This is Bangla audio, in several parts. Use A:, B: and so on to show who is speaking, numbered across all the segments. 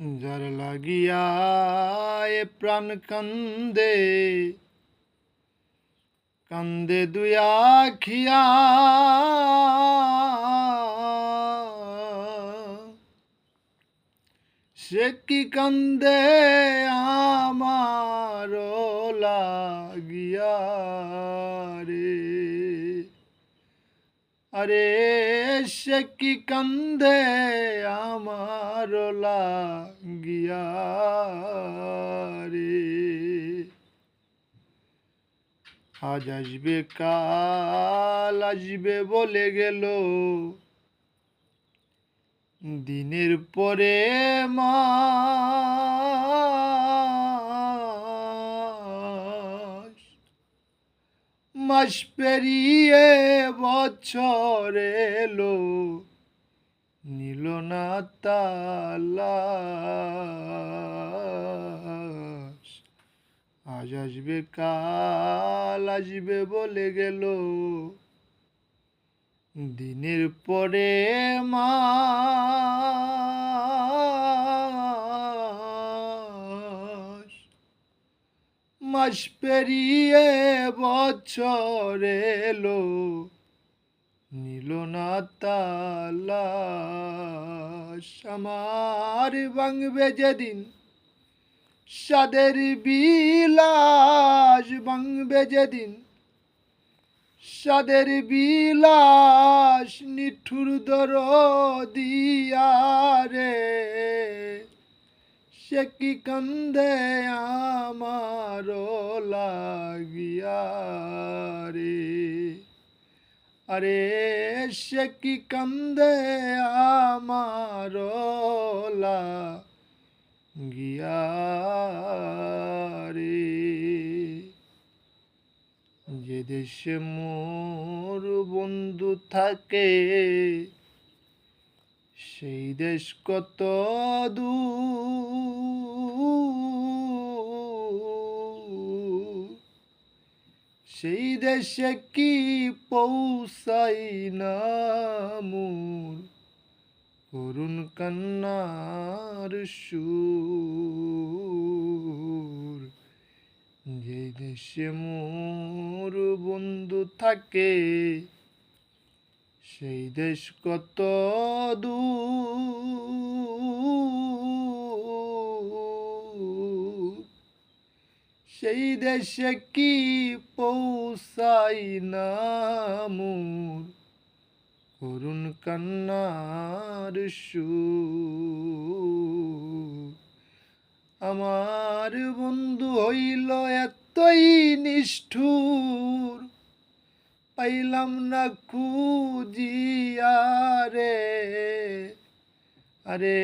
A: যার লাগিয়া এ প্রাণ কান্দে কান্দে দুই আখিয়া সে কি কান্দে আমার লাগিয়া রে আরে সে কি কান্দে আমার লাগিয়া রে আজ আসবে কাল আসবে বলে গেল দিনের পরে মাস মাস পেরিয়ে বছর এলো নিল না তালাশ আজ আসবে কাল আসবে বলে গেল দিনের পরে মাস মাস পেরিয়ে বছর এলো নিল না তালাশ আমার ভাঙবে যেদিন সাদের বিলাস ভাঙবে যেদিন সাদের বিলাস নিঠুর দরদিয়া রে সে কি কান্দে আমার লাগিয়া রে আরে সে কি কান্দে আমার লাগিয়া রে যে দেশে মোর বন্ধু থাকে সেই দেশ কত দূর সেই দেশে কি পৌঁছাই না মোর করুণ কান্নার সুর যে দেশে মোর বন্ধু থাকে সেই দেশ কত দূর সেই দেশে কি পৌঁছাই না মোর করুণ কান্নার সুর আমার বন্ধু হইল এতই নিষ্ঠুর পাইলাম না খুঁজিয়া রে আরে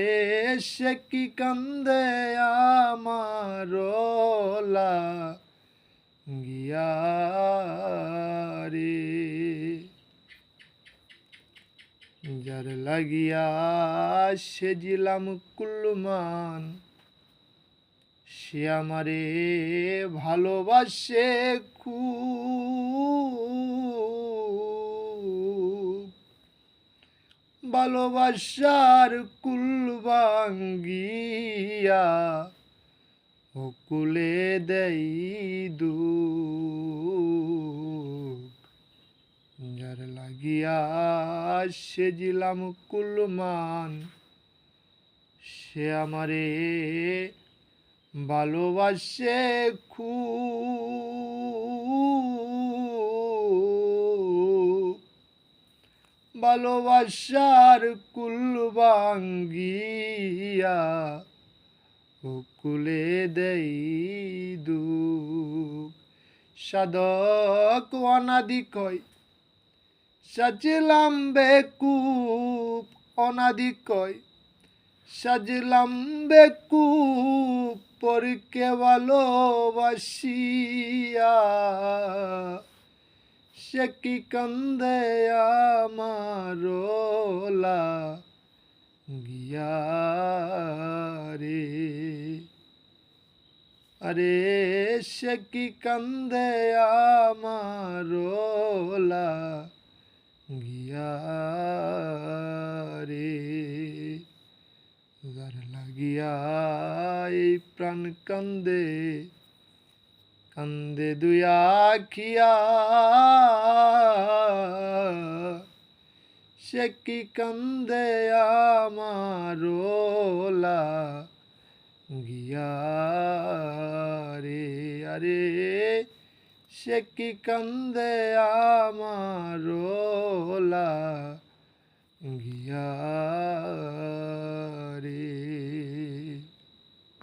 A: সে কি কান্দে আমার লাগিয়া রে যার লাগিয়া সেজিলাম কুলমান সে আমারে ভালোবাসে খুব ভালোবাসার কুল ভাঙ্গিয়া কুলে দেই দুঃখ যার লাগিয়া সেজিলাম কুলমান সে আমারে ভালোবাসে খুব ভালোবাসার কুল ভাঙ্গিয়া কুলে দেই দুঃখ সাধক অনাদি কয় সাজিলাম বেকুব অনাদি কয় সাজলাম বেকুব পরকে ভালোবাসিয়া সে কি কান্দে আমার লাগিয়া রে আরে সে কি কান্দে আমার লাগিয়া রে যার লাগিয়া এই প্রাণ কান্দে কান্দে দুই আখিয়া সে কি কান্দে আমারোলা গিয়া রে আরে সে কি কান্দে আমারোলা গিয়া